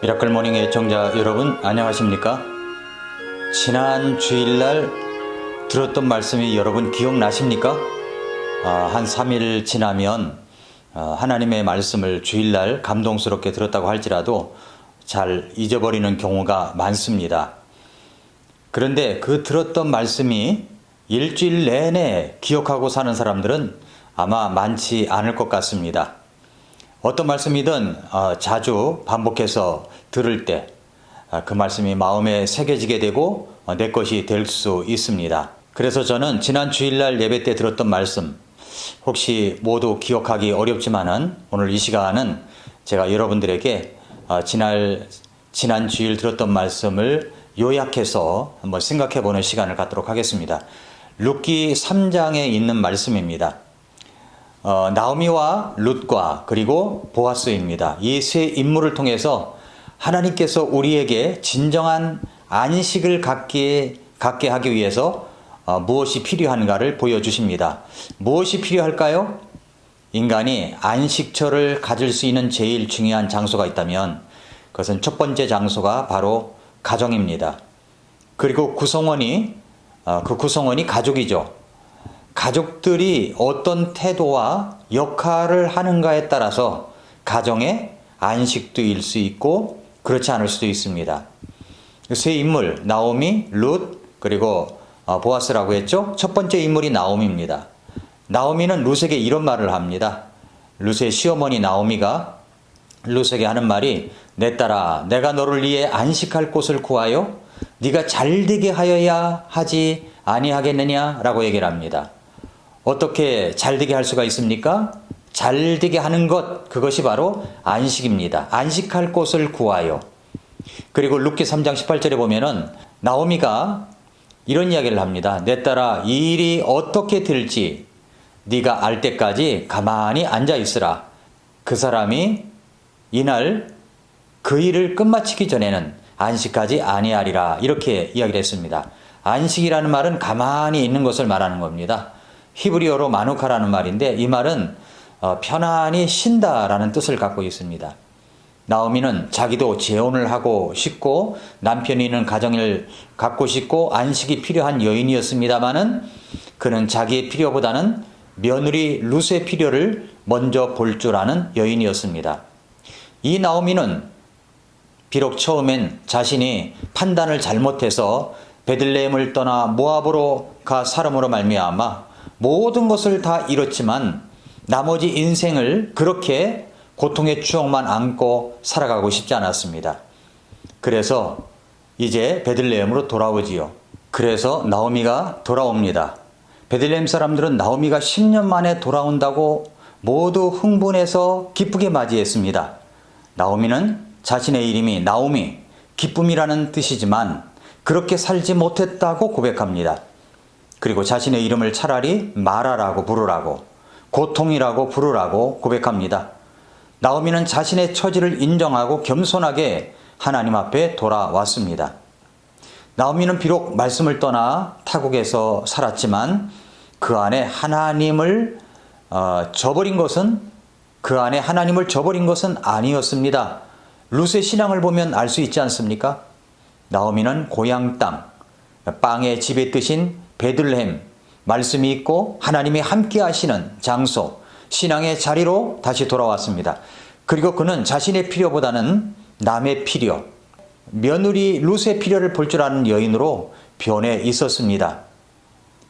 미라클 모닝 애청자 여러분 안녕하십니까? 지난 주일날 들었던 말씀이 여러분 기억나십니까? 한 3일 지나면 하나님의 말씀을 주일날 감동스럽게 들었다고 할지라도 잘 잊어버리는 경우가 많습니다. 그런데 그 들었던 말씀이 일주일 내내 기억하고 사는 사람들은 아마 많지 않을 것 같습니다. 어떤 말씀이든 자주 반복해서 들을 때 그 말씀이 마음에 새겨지게 되고 내 것이 될 수 있습니다. 그래서 저는 지난 주일날 예배 때 들었던 말씀 혹시 모두 기억하기 어렵지만은 오늘 이 시간은 제가 여러분들에게 지난 주일 들었던 말씀을 요약해서 한번 생각해 보는 시간을 갖도록 하겠습니다. 룻기 3장에 있는 말씀입니다. 나오미와 룻과 그리고 보아스입니다. 이 세 인물을 통해서 하나님께서 우리에게 진정한 안식을 갖게 하기 위해서 무엇이 필요한가를 보여주십니다. 무엇이 필요할까요? 인간이 안식처를 가질 수 있는 제일 중요한 장소가 있다면 그것은 첫 번째 장소가 바로 가정입니다. 그리고 그 구성원이 가족이죠. 가족들이 어떤 태도와 역할을 하는가에 따라서 가정의 안식도 일 수 있고 그렇지 않을 수도 있습니다. 세 인물 나오미, 룻 그리고 보아스라고 했죠. 첫 번째 인물이 나오미입니다. 나오미는 룻에게 이런 말을 합니다. 룻의 시어머니 나오미가 룻에게 하는 말이 내 딸아 내가 너를 위해 안식할 곳을 구하여 네가 잘되게 하여야 하지 아니하겠느냐라고 얘기를 합니다. 어떻게 잘되게 할 수가 있습니까? 잘되게 하는 것, 그것이 바로 안식입니다. 안식할 곳을 구하여. 그리고 룻기 3장 18절에 보면은 나오미가 이런 이야기를 합니다. 내 딸아 이 일이 어떻게 될지 네가 알 때까지 가만히 앉아 있으라. 그 사람이 이날 그 일을 끝마치기 전에는 안식하지 아니하리라. 이렇게 이야기를 했습니다. 안식이라는 말은 가만히 있는 것을 말하는 겁니다. 히브리어로 마누카라는 말인데 이 말은 편안히 쉰다라는 뜻을 갖고 있습니다. 나오미는 자기도 재혼을 하고 싶고 남편이 있는 가정을 갖고 싶고 안식이 필요한 여인이었습니다마는 그는 자기의 필요보다는 며느리 룻의 필요를 먼저 볼 줄 아는 여인이었습니다. 이 나오미는 비록 처음엔 자신이 판단을 잘못해서 베들레헴을 떠나 모압으로 가 살음으로 말미암아 모든 것을 다 잃었지만 나머지 인생을 그렇게 고통의 추억만 안고 살아가고 싶지 않았습니다. 그래서 이제 베들레헴으로 돌아오지요. 그래서 나오미가 돌아옵니다. 베들레헴 사람들은 나오미가 10년 만에 돌아온다고 모두 흥분해서 기쁘게 맞이했습니다. 나오미는 자신의 이름이 나오미, 기쁨이라는 뜻이지만 그렇게 살지 못했다고 고백합니다. 그리고 자신의 이름을 차라리 마라라고 부르라고, 고통이라고 부르라고 고백합니다. 나오미는 자신의 처지를 인정하고 겸손하게 하나님 앞에 돌아왔습니다. 나오미는 비록 말씀을 떠나 타국에서 살았지만 그 안에 하나님을 저버린 것은 아니었습니다. 룻의 신앙을 보면 알 수 있지 않습니까? 나오미는 고향 빵의 집의 뜻인 베들레헴, 말씀이 있고 하나님이 함께 하시는 장소, 신앙의 자리로 다시 돌아왔습니다. 그리고 그는 자신의 필요보다는 남의 필요, 며느리 룻의 필요를 볼 줄 아는 여인으로 변해 있었습니다.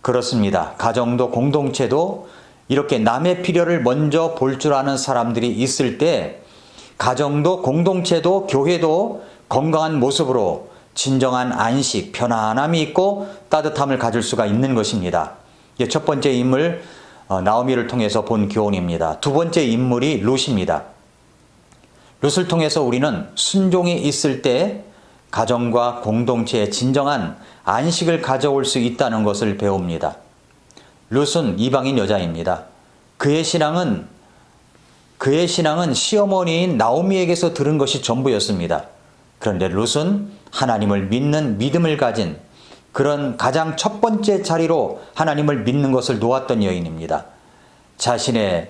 그렇습니다. 가정도 공동체도 이렇게 남의 필요를 먼저 볼 줄 아는 사람들이 있을 때 가정도 공동체도 교회도 건강한 모습으로 진정한 안식, 편안함이 있고 따뜻함을 가질 수가 있는 것입니다. 이게 첫 번째 인물 나오미를 통해서 본 교훈입니다. 두 번째 인물이 룻입니다. 룻을 통해서 우리는 순종이 있을 때 가정과 공동체에 진정한 안식을 가져올 수 있다는 것을 배웁니다. 룻은 이방인 여자입니다. 그의 신앙은 시어머니인 나오미에게서 들은 것이 전부였습니다. 그런데 룻은 하나님을 믿는 믿음을 가진 그런 가장 첫 번째 자리로 하나님을 믿는 것을 놓았던 여인입니다. 자신의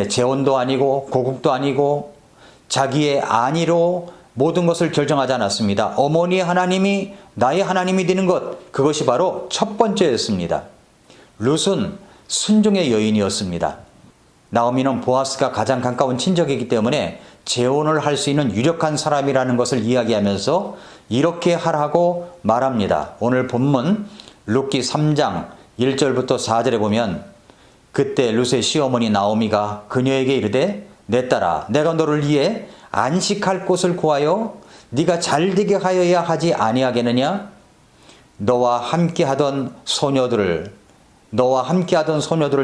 재혼도 아니고 고국도 아니고 자기의 안위로 모든 것을 결정하지 않았습니다. 어머니의 하나님이 나의 하나님이 되는 것, 그것이 바로 첫 번째였습니다. 룻은 순종의 여인이었습니다. 나오미는 보아스가 가장 가까운 친척이기 때문에 재혼을 할 수 있는 유력한 사람이라는 것을 이야기하면서 이렇게 하라고 말합니다. 오늘 본문 룻기 3장 1절부터 4절에 보면, 그때 룻의 시어머니 나오미가 그녀에게 이르되 내 딸아, 내가 너를 위해 안식할 곳을 구하여 네가 잘되게 하여야 하지 아니하겠느냐? 너와 함께하던 소녀들을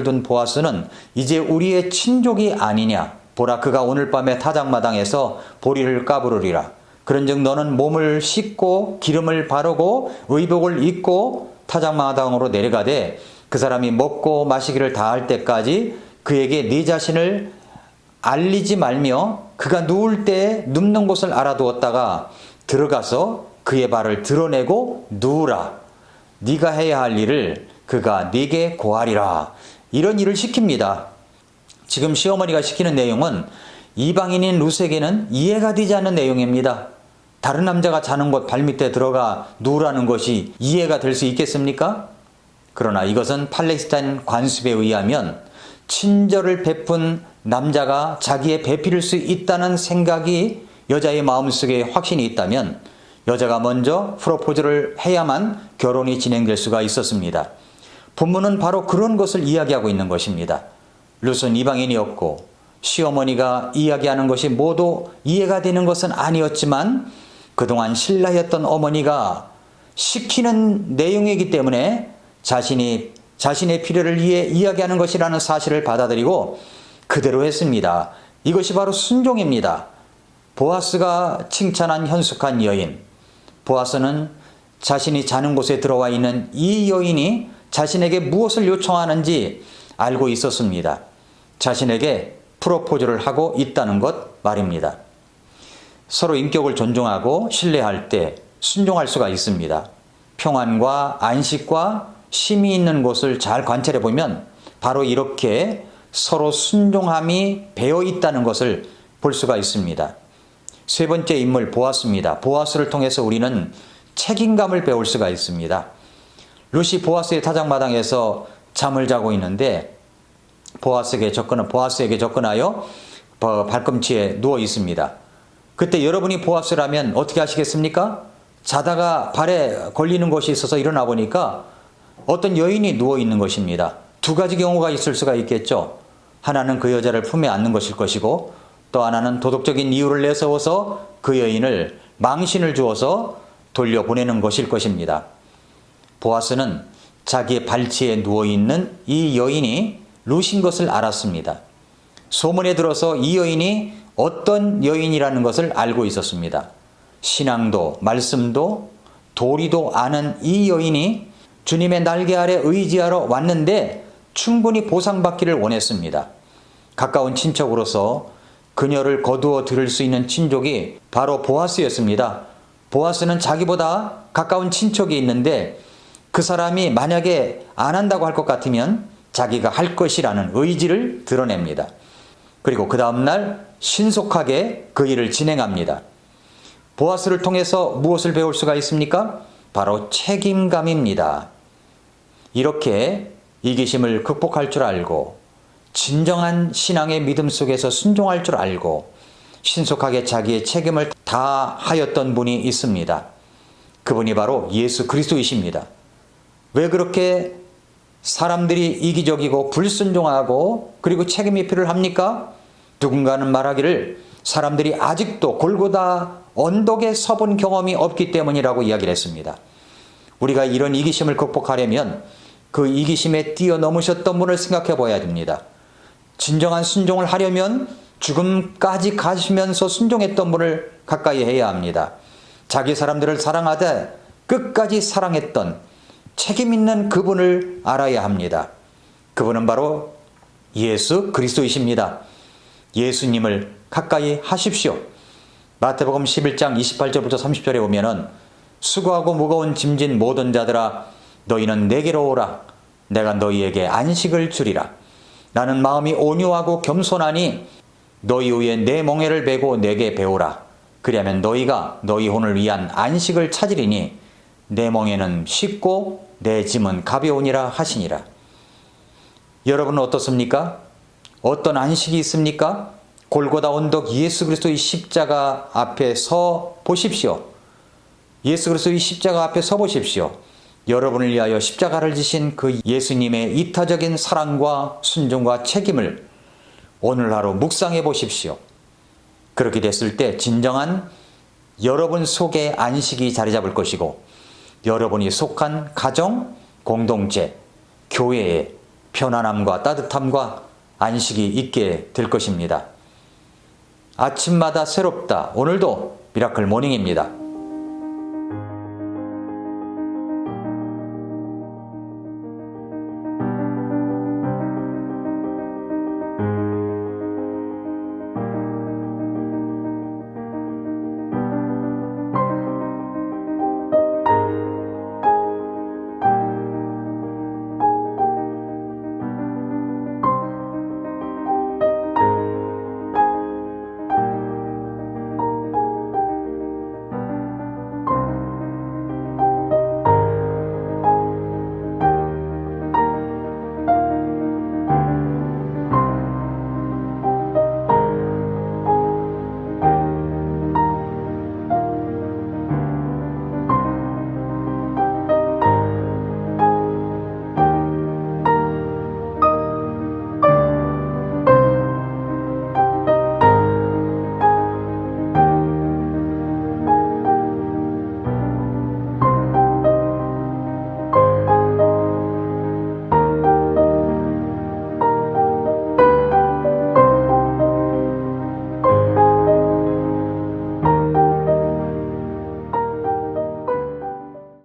둔 보아스는 이제 우리의 친족이 아니냐? 보라, 그가 오늘 밤에 타작마당에서 보리를 까부르리라. 그런즉 너는 몸을 씻고 기름을 바르고 의복을 입고 타작마당으로 내려가되 그 사람이 먹고 마시기를 다할 때까지 그에게 네 자신을 알리지 말며 그가 누울 때 눕는 곳을 알아두었다가 들어가서 그의 발을 드러내고 누우라. 네가 해야 할 일을 그가 네게 고하리라. 이런 일을 시킵니다. 지금 시어머니가 시키는 내용은 이방인인 룻에게는 이해가 되지 않는 내용입니다. 다른 남자가 자는 곳 발밑에 들어가 누우라는 것이 이해가 될 수 있겠습니까? 그러나 이것은 팔레스타인 관습에 의하면 친절을 베푼 남자가 자기의 배필일 수 있다는 생각이 여자의 마음속에 확신이 있다면 여자가 먼저 프로포즈를 해야만 결혼이 진행될 수가 있었습니다. 본문은 바로 그런 것을 이야기하고 있는 것입니다. 룻은 이방인이었고 시어머니가 이야기하는 것이 모두 이해가 되는 것은 아니었지만 그동안 신라였던 어머니가 시키는 내용이기 때문에 자신의 필요를 위해 이야기하는 것이라는 사실을 받아들이고 그대로 했습니다. 이것이 바로 순종입니다. 보아스가 칭찬한 현숙한 여인. 보아스는 자신이 자는 곳에 들어와 있는 이 여인이 자신에게 무엇을 요청하는지 알고 있었습니다. 자신에게 프로포즈를 하고 있다는 것 말입니다. 서로 인격을 존중하고 신뢰할 때 순종할 수가 있습니다. 평안과 안식과 쉼이 있는 곳을 잘 관찰해 보면 바로 이렇게 서로 순종함이 배어 있다는 것을 볼 수가 있습니다. 세 번째 인물 보아스입니다. 보아스를 통해서 우리는 책임감을 배울 수가 있습니다. 룻이 보아스의 타작마당에서 잠을 자고 있는데 보아스에게 접근하여 발꿈치에 누워 있습니다. 그때 여러분이 보아스라면 어떻게 하시겠습니까? 자다가 발에 걸리는 것이 있어서 일어나 보니까 어떤 여인이 누워 있는 것입니다. 두 가지 경우가 있을 수가 있겠죠. 하나는 그 여자를 품에 안는 것일 것이고 또 하나는 도덕적인 이유를 내세워서 그 여인을 망신을 주어서 돌려보내는 것일 것입니다. 보아스는 자기의 발치에 누워있는 이 여인이 룻인 것을 알았습니다. 소문에 들어서 이 여인이 어떤 여인이라는 것을 알고 있었습니다. 신앙도 말씀도 도리도 아는 이 여인이 주님의 날개 아래 의지하러 왔는데 충분히 보상받기를 원했습니다. 가까운 친척으로서 그녀를 거두어 들을 수 있는 친족이 바로 보아스였습니다. 보아스는 자기보다 가까운 친척이 있는데 그 사람이 만약에 안 한다고 할 것 같으면 자기가 할 것이라는 의지를 드러냅니다. 그리고 그 다음날 신속하게 그 일을 진행합니다. 보아스를 통해서 무엇을 배울 수가 있습니까? 바로 책임감입니다. 이렇게 이기심을 극복할 줄 알고 진정한 신앙의 믿음 속에서 순종할 줄 알고 신속하게 자기의 책임을 다하였던 분이 있습니다. 그분이 바로 예수 그리스도이십니다. 왜 그렇게 사람들이 이기적이고 불순종하고 그리고 책임 회피를 합니까? 누군가는 말하기를 사람들이 아직도 골고다 언덕에 서본 경험이 없기 때문이라고 이야기를 했습니다. 우리가 이런 이기심을 극복하려면 그 이기심에 뛰어넘으셨던 분을 생각해 봐야 됩니다. 진정한 순종을 하려면 죽음까지 가시면서 순종했던 분을 가까이 해야 합니다. 자기 사람들을 사랑하되 끝까지 사랑했던 책임 있는 그분을 알아야 합니다. 그분은 바로 예수 그리스도이십니다. 예수님을 가까이 하십시오. 마태복음 11장 28절부터 30절에 보면은 수고하고 무거운 짐진 모든 자들아 너희는 내게로 오라. 내가 너희에게 안식을 주리라. 나는 마음이 온유하고 겸손하니 너희 위에 내 멍에를 베고 내게 배우라. 그리하면 너희가 너희 혼을 위한 안식을 찾으리니 내 멍에는 쉽고 내 짐은 가벼우니라 하시니라. 여러분은 어떻습니까? 어떤 안식이 있습니까? 골고다 언덕 예수 그리스도의 십자가 앞에 서 보십시오. 예수 그리스도의 십자가 앞에 서 보십시오. 여러분을 위하여 십자가를 지신 그 예수님의 이타적인 사랑과 순종과 책임을 오늘 하루 묵상해 보십시오. 그렇게 됐을 때 진정한 여러분 속에 안식이 자리 잡을 것이고 여러분이 속한 가정, 공동체, 교회에 편안함과 따뜻함과 안식이 있게 될 것입니다. 아침마다 새롭다. 오늘도 미라클 모닝입니다.